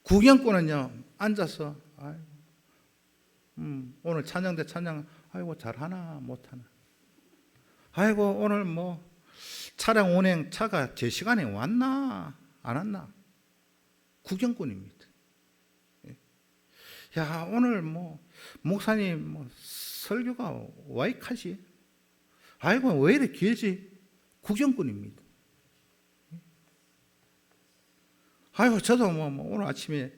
구경꾼은요, 앉아서 오늘 찬양대 찬양, 아이고 잘하나 못하나, 아이고 오늘 뭐 차량 운행 차가 제 시간에 왔나 안 왔나. 구경꾼입니다. 야, 오늘 뭐 목사님 뭐 설교가 와이카지, 아이고 왜 이렇게 길지. 구경꾼입니다. 아이고 저도 뭐 오늘 아침에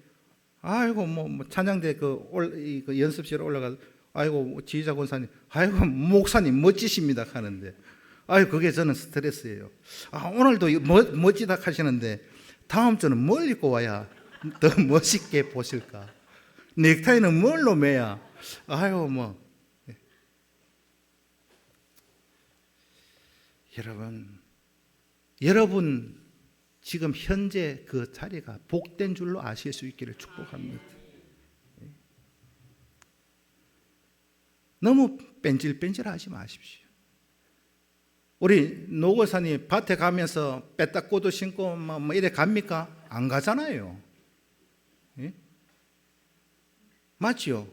아이고 뭐 찬양대 그 연습실에 올라가서 아이고 지휘자 권사님, 아이고 목사님 멋지십니다 하는데, 아이고 그게 저는 스트레스예요. 오늘도 멋지다 하시는데 다음 주는 뭘 입고 와야 더 멋있게 보실까? 넥타이는 뭘로 매야? 아이고 뭐. 여러분 지금 현재 그 자리가 복된 줄로 아실 수 있기를 축복합니다. 너무 뺀질뺀질하지 마십시오. 우리 노고사님 밭에 가면서 빼딱고도 신고 뭐 이래 갑니까? 안 가잖아요. 예? 맞죠?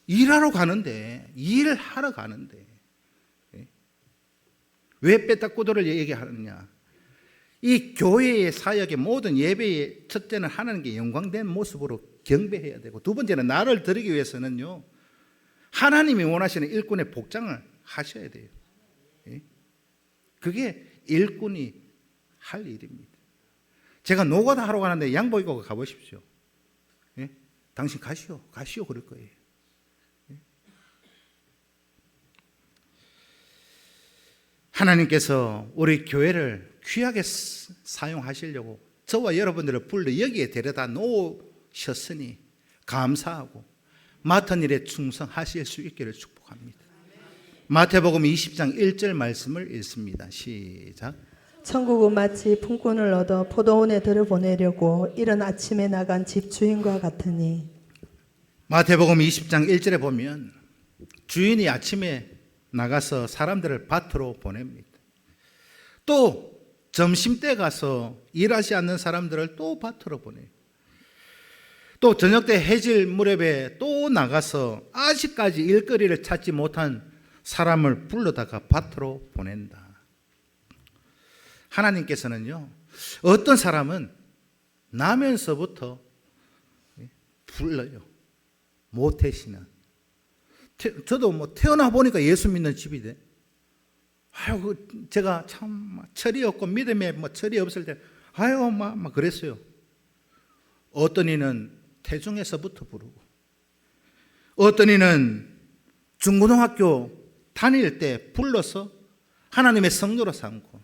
일하러 가는데, 일하러 가는데 왜 빼딱고도를 얘기하느냐? 이 교회의 사역의 모든 예배의 첫째는 하나님께 영광된 모습으로 경배해야 되고, 두 번째는 나를 드리기 위해서는요, 하나님이 원하시는 일꾼의 복장을 하셔야 돼요. 그게 일꾼이 할 일입니다. 제가 노가다 하러 가는데 양복 입고 가보십시오. 당신 가시오 그럴 거예요. 하나님께서 우리 교회를 귀하게 사용하시려고 저와 여러분들을 불러 여기에 데려다 놓으셨으니 감사하고 맡은 일에 충성하실 수 있기를 축복합니다. 마태복음 20장 1절 말씀을 읽습니다. 시작. 천국은 마치 품꾼을 얻어 포도원에 들여보내려고 이른 아침에 나간 집주인과 같으니. 마태복음 20장 1절에 보면 주인이 아침에 나가서 사람들을 밭으로 보냅니다. 또 점심때 가서 일하지 않는 사람들을 또 밭으로 보내요. 또 저녁때 해질 무렵에 또 나가서 아직까지 일거리를 찾지 못한 사람을 불러다가 밭으로 보낸다. 하나님께서는요, 어떤 사람은 나면서부터 불러요. 모태신앙. 저도 뭐 태어나 보니까 예수 믿는 집이 돼. 아유, 제가 참 철이 없고 믿음에 뭐 철이 없을 때, 아유, 막 그랬어요. 어떤 이는 태중에서부터 부르고, 어떤 이는 중고등학교 다닐 때 불러서 하나님의 성도로 삼고,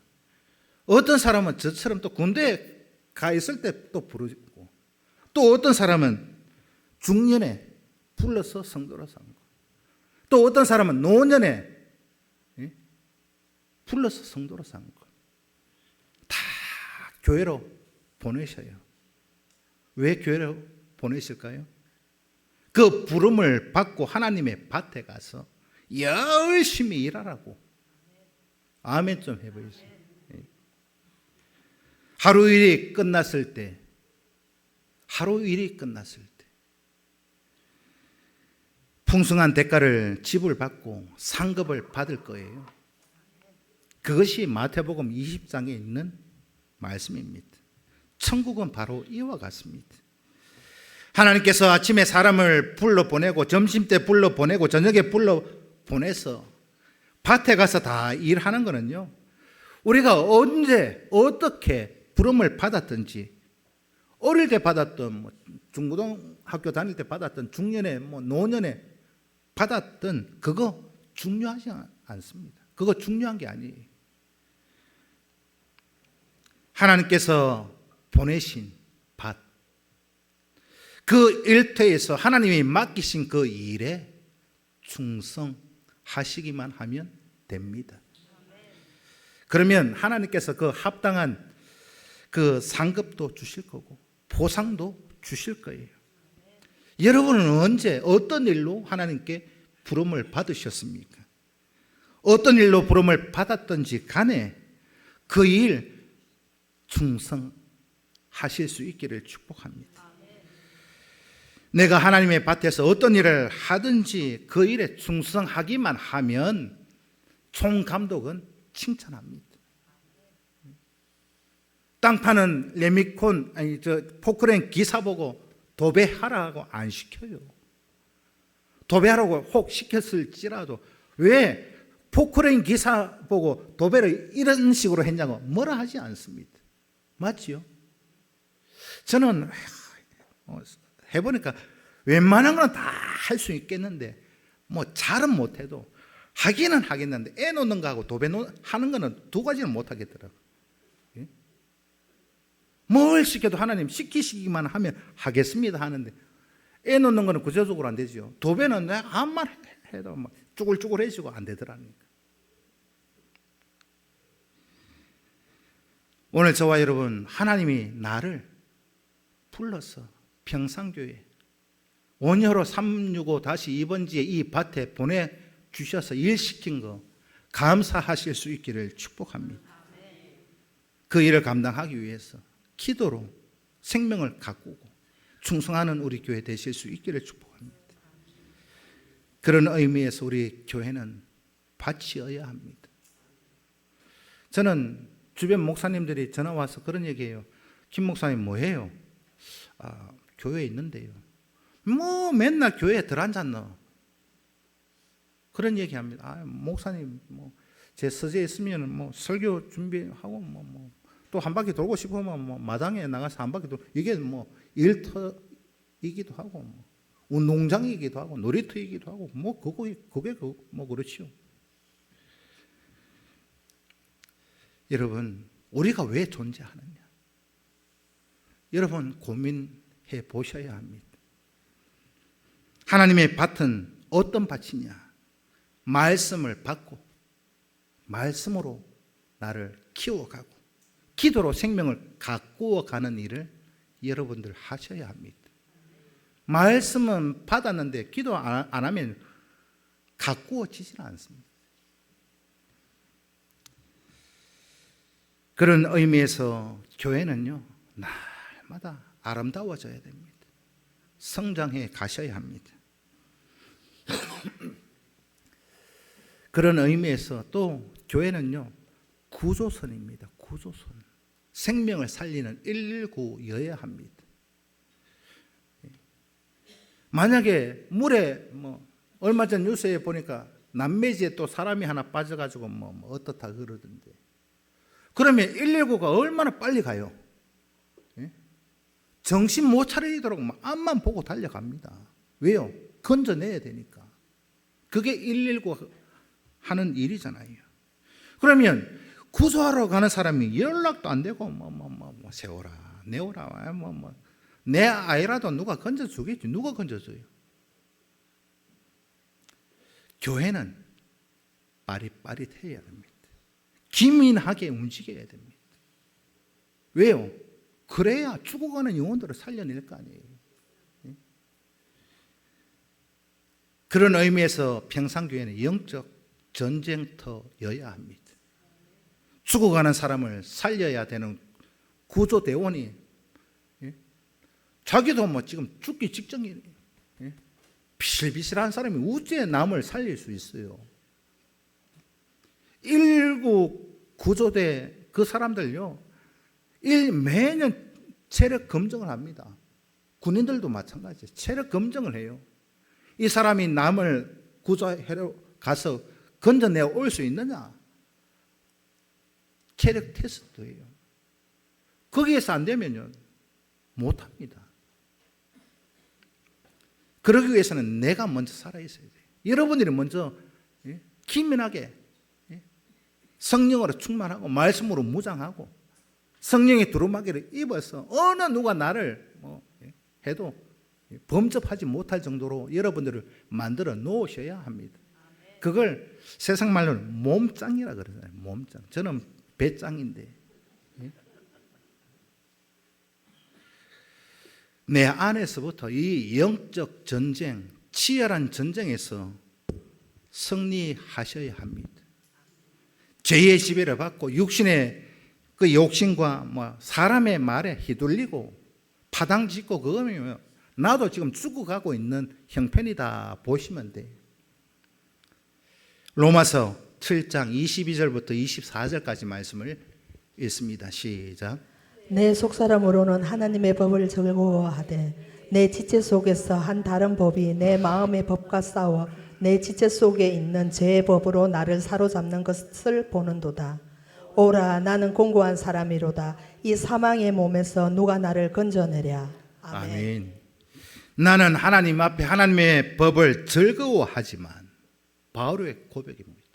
어떤 사람은 저처럼 또 군대에 가 있을 때 또 부르고, 또 어떤 사람은 중년에 불러서 성도로 삼고, 또 어떤 사람은 노년에 불러서 성도로 삼고, 다 교회로 보내셔요. 왜 교회로 보내실까요? 그 부름을 받고 하나님의 밭에 가서 열심히 일하라고. 아멘 좀 해보세요. 하루 일이 끝났을 때, 풍성한 대가를 지불받고 상급을 받을 거예요. 그것이 마태복음 20장에 있는 말씀입니다. 천국은 바로 이와 같습니다. 하나님께서 아침에 사람을 불러보내고, 점심때 불러보내고, 저녁에 불러보내서 밭에 가서 다 일하는 거는요, 우리가 언제 어떻게 부름을 받았든지, 어릴 때 받았던, 뭐 중고등학교 다닐 때 받았던, 중년에 뭐 노년에 받았던, 그거 중요하지 않습니다. 그거 중요한 게 아니에요. 하나님께서 보내신 밭, 그 일터에서 하나님이 맡기신 그 일에 충성하시기만 하면 됩니다. 그러면 하나님께서 그 합당한 그 상급도 주실 거고 보상도 주실 거예요. 여러분은 언제 어떤 일로 하나님께 부름을 받으셨습니까? 어떤 일로 부름을 받았든지 간에 그 일 충성하실 수 있기를 축복합니다. 내가 하나님의 밭에서 어떤 일을 하든지 그 일에 충성하기만 하면 총감독은 칭찬합니다. 땅 파는 포크레인 기사 보고 도배하라고 안 시켜요. 도배하라고 혹 시켰을지라도 왜 포크레인 기사 보고 도배를 이런 식으로 했냐고 뭐라 하지 않습니다. 맞지요? 저는 해보니까 웬만한 건 다 할 수 있겠는데 뭐 잘은 못해도 하기는 하겠는데 애 놓는 거하고 도배 하는 거는 두 가지는 못 하겠더라고요. 예? 뭘 시켜도 하나님 시키시기만 하면 하겠습니다 하는데 애 놓는 거는 구조적으로 안 되죠. 도배는 내가 아무만 해도 막 쭈글쭈글해지고 안 되더라니까. 오늘 저와 여러분 하나님이 나를 불러서 평상교회 원효로 365-2번지에 이 밭에 보내주셔서 일시킨 거 감사하실 수 있기를 축복합니다. 그 일을 감당하기 위해서 기도로 생명을 가꾸고 충성하는 우리 교회 되실 수 있기를 축복합니다. 그런 의미에서 우리 교회는 밭이어야 합니다. 저는 주변 목사님들이 전화 와서 그런 얘기해요. 김 목사님 뭐해요? 교회에 있는데요. 뭐 맨날 교회에 들어앉았노? 그런 얘기합니다. 목사님 제 서재에 있으면 뭐 설교 준비하고 또 한 바퀴 돌고 싶으면 마당에 나가서 한 바퀴 돌고 이게 뭐 일터이기도 하고 운동장이기도 하고 놀이터이기도 하고 그게 그렇지요. 여러분 우리가 왜 존재하느냐? 여러분 고민해 보셔야 합니다. 하나님의 밭은 어떤 밭이냐? 말씀을 받고 말씀으로 나를 키워가고 기도로 생명을 가꾸어가는 일을 여러분들 하셔야 합니다. 말씀은 받았는데 기도 안 하면 가꾸어지질 않습니다. 그런 의미에서 교회는요 날마다 아름다워져야 됩니다. 성장해 가셔야 합니다. 그런 의미에서 또 교회는요 구조선입니다. 구조선. 생명을 살리는 119여야 합니다. 만약에 물에 얼마 전 뉴스에 보니까 남매지에 또 사람이 하나 빠져가지고 어떻다 그러던데 그러면 119가 얼마나 빨리 가요? 예? 정신 못 차리도록 앞만 보고 달려갑니다. 왜요? 건져내야 되니까. 그게 119 하는 일이잖아요. 그러면 구조하러 가는 사람이 연락도 안 되고 세워라 내오라 내 아이라도 누가 건져주겠지. 누가 건져줘요? 교회는 빠릿빠릿해야 됩니다. 기민하게 움직여야 됩니다. 왜요? 그래야 죽어가는 영혼들을 살려낼 거 아니에요. 그런 의미에서 평상교회는 영적 전쟁터여야 합니다. 죽어가는 사람을 살려야 되는 구조대원이 자기도 지금 죽기 직전이에요. 비실비실한 사람이 어째 남을 살릴 수 있어요? 119 구조대 그 사람들요 매년 체력 검정을 합니다. 군인들도 마찬가지예요. 체력 검정을 해요. 이 사람이 남을 구조하러 가서 건져내 올 수 있느냐? 체력 테스트예요. 거기에서 안 되면요 못합니다. 그러기 위해서는 내가 먼저 살아있어야 돼요. 여러분들이 먼저 기민하게 성령으로 충만하고 말씀으로 무장하고 성령의 두루마기를 입어서 어느 누가 나를 해도 범접하지 못할 정도로 여러분들을 만들어 놓으셔야 합니다. 그걸 세상 말로는 몸짱이라 그러잖아요. 몸짱. 저는 배짱인데. 내 안에서부터 이 영적 전쟁, 치열한 전쟁에서 승리하셔야 합니다. 죄의 지배를 받고 육신의 그 욕심과 사람의 말에 휘둘리고 파당짓고 그거면 나도 지금 죽어가고 있는 형편이다 보시면 돼요. 로마서 7장 22절부터 24절까지 말씀을 읽습니다. 시작. 내 속사람으로는 하나님의 법을 즐거워하되 내 지체 속에서 한 다른 법이 내 마음의 법과 싸워 내 지체 속에 있는 죄의 법으로 나를 사로잡는 것을 보는도다. 오라, 나는 공고한 사람이로다. 이 사망의 몸에서 누가 나를 건져내랴. 아멘. 아멘. 나는 하나님 앞에 하나님의 법을 즐거워하지만, 바울의 고백입니다.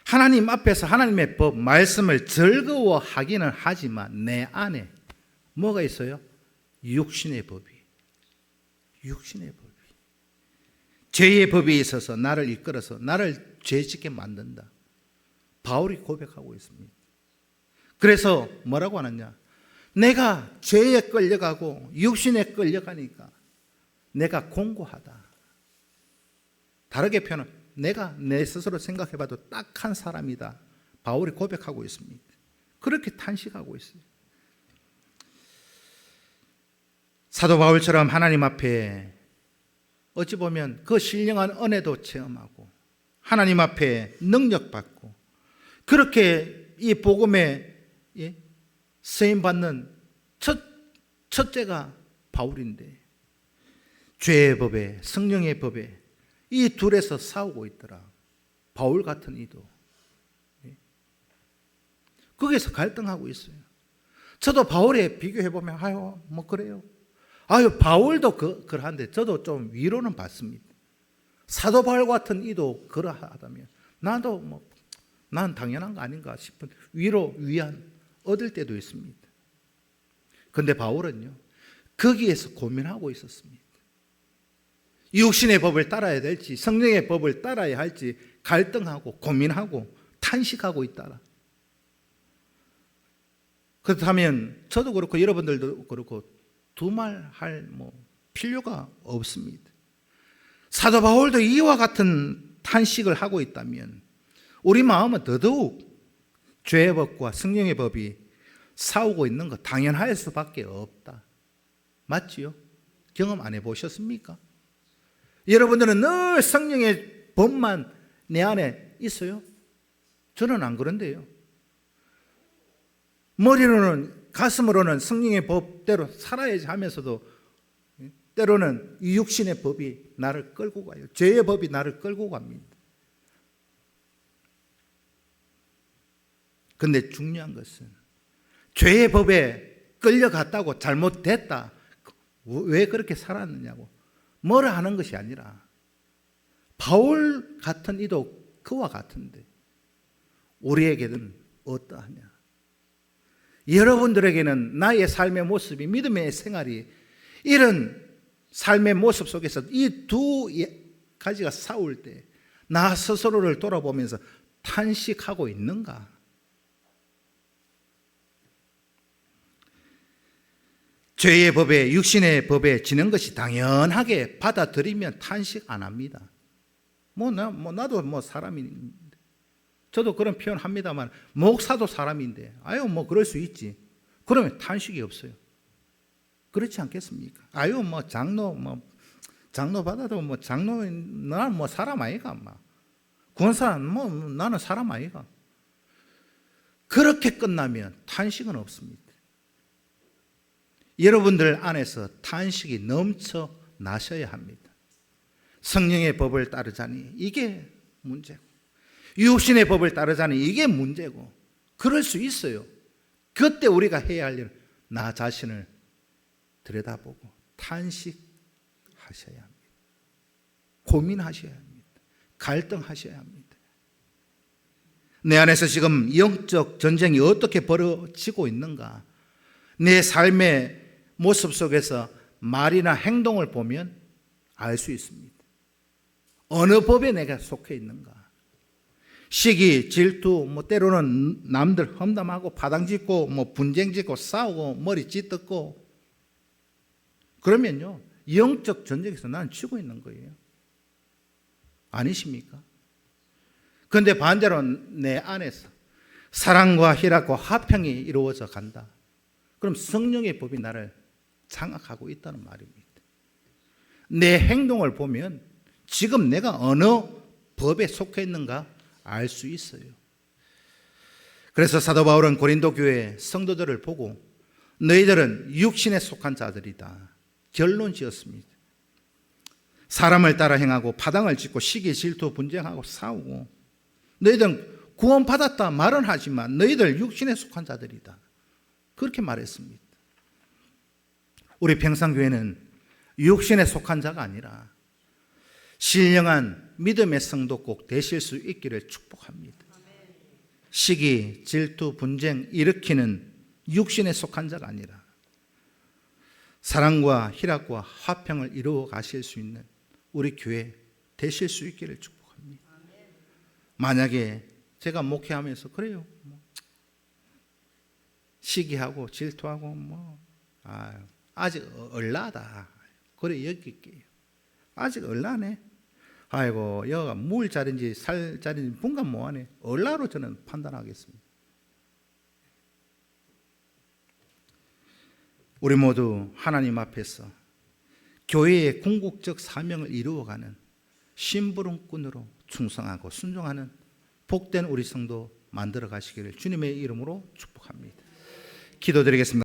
하나님 앞에서 하나님의 법, 말씀을 즐거워하기는 하지만 내 안에 뭐가 있어요? 육신의 법이. 육신의 법이. 죄의 법이 있어서 나를 이끌어서 나를 죄짓게 만든다. 바울이 고백하고 있습니다. 그래서 뭐라고 하느냐? 내가 죄에 끌려가고 육신에 끌려가니까 내가 공고하다. 다르게 표현하면 내가 내 스스로 생각해봐도 딱한 사람이다. 바울이 고백하고 있습니다. 그렇게 탄식하고 있어요. 사도 바울처럼 하나님 앞에 어찌 보면 그 신령한 은혜도 체험하고 하나님 앞에 능력받고 그렇게 이 복음에 쓰임받는 첫째가 바울인데, 죄의 법에 성령의 법에 이 둘에서 싸우고 있더라. 바울 같은 이도 거기에서 갈등하고 있어요. 저도 바울에 비교해보면 아유 뭐 그래요. 아유 바울도 그러한데 저도 좀 위로는 받습니다. 사도 바울 같은 이도 그러하다면 나도 난 당연한 거 아닌가 싶은 위로 위안 얻을 때도 있습니다. 그런데 바울은요 거기에서 고민하고 있었습니다. 육신의 법을 따라야 될지 성령의 법을 따라야 할지 갈등하고 고민하고 탄식하고 있다라. 그렇다면 저도 그렇고 여러분들도 그렇고 두말할 필요가 없습니다. 사도 바울도 이와 같은 탄식을 하고 있다면 우리 마음은 더더욱 죄의 법과 성령의 법이 싸우고 있는 것 당연할 수밖에 없다. 맞지요? 경험 안 해보셨습니까? 여러분들은 늘 성령의 법만 내 안에 있어요? 저는 안 그런데요. 머리로는 가슴으로는 성령의 법대로 살아야지 하면서도 때로는 이 육신의 법이 나를 끌고 가요. 죄의 법이 나를 끌고 갑니다. 그런데 중요한 것은 죄의 법에 끌려갔다고 잘못됐다. 왜 그렇게 살았느냐고 뭐라 하는 것이 아니라 바울 같은 이도 그와 같은데 우리에게는 어떠하냐? 여러분들에게는 나의 삶의 모습이 믿음의 생활이 이런 삶의 모습 속에서 이 두 가지가 싸울 때 나 스스로를 돌아보면서 탄식하고 있는가? 죄의 법에 육신의 법에 지는 것이 당연하게 받아들이면 탄식 안 합니다. 나도 사람인데 저도 그런 표현 합니다만 목사도 사람인데 아유 그럴 수 있지. 그러면 탄식이 없어요. 그렇지 않겠습니까? 아유 장로 받아도 장로 나는 사람 아이가 구원사 나는 사람 아이가. 그렇게 끝나면 탄식은 없습니다. 여러분들 안에서 탄식이 넘쳐 나셔야 합니다. 성령의 법을 따르자니 이게 문제고 육신의 법을 따르자니 이게 문제고 그럴 수 있어요. 그때 우리가 해야 할 일은 나 자신을 들여다보고 탄식하셔야 합니다. 고민하셔야 합니다. 갈등하셔야 합니다. 내 안에서 지금 영적 전쟁이 어떻게 벌어지고 있는가? 내 삶의 모습 속에서 말이나 행동을 보면 알 수 있습니다. 어느 법에 내가 속해 있는가? 시기, 질투, 때로는 남들 험담하고 파당짓고 분쟁짓고 싸우고 머리 찢듣고 그러면요 영적 전쟁에서 나는 지고 있는 거예요. 아니십니까? 그런데 반대로 내 안에서 사랑과 희락과 화평이 이루어져 간다. 그럼 성령의 법이 나를 장악하고 있다는 말입니다. 내 행동을 보면 지금 내가 어느 법에 속해 있는가 알 수 있어요. 그래서 사도 바울은 고린도 교회 성도들을 보고 너희들은 육신에 속한 자들이다 결론 지었습니다. 사람을 따라 행하고 파당을 짓고 시기 질투 분쟁하고 싸우고 너희들은 구원받았다 말은 하지만 너희들 육신에 속한 자들이다 그렇게 말했습니다. 우리 평산교회는 육신에 속한 자가 아니라 신령한 믿음의 성도 꼭 되실 수 있기를 축복합니다. 시기, 질투, 분쟁 일으키는 육신에 속한 자가 아니라 사랑과 희락과 화평을 이루어 가실 수 있는 우리 교회 되실 수 있기를 축복합니다. 만약에 제가 목회하면서 그래요 시기하고 질투하고 아직 얼라다 그래 여길게요. 아직 얼라네. 아이고 여가 물자리인지 살자리인지 분간 뭐하네. 얼라로 저는 판단하겠습니다. 우리 모두 하나님 앞에서 교회의 궁극적 사명을 이루어가는 심부름꾼으로 충성하고 순종하는 복된 우리 성도 만들어 가시기를 주님의 이름으로 축복합니다. 기도드리겠습니다.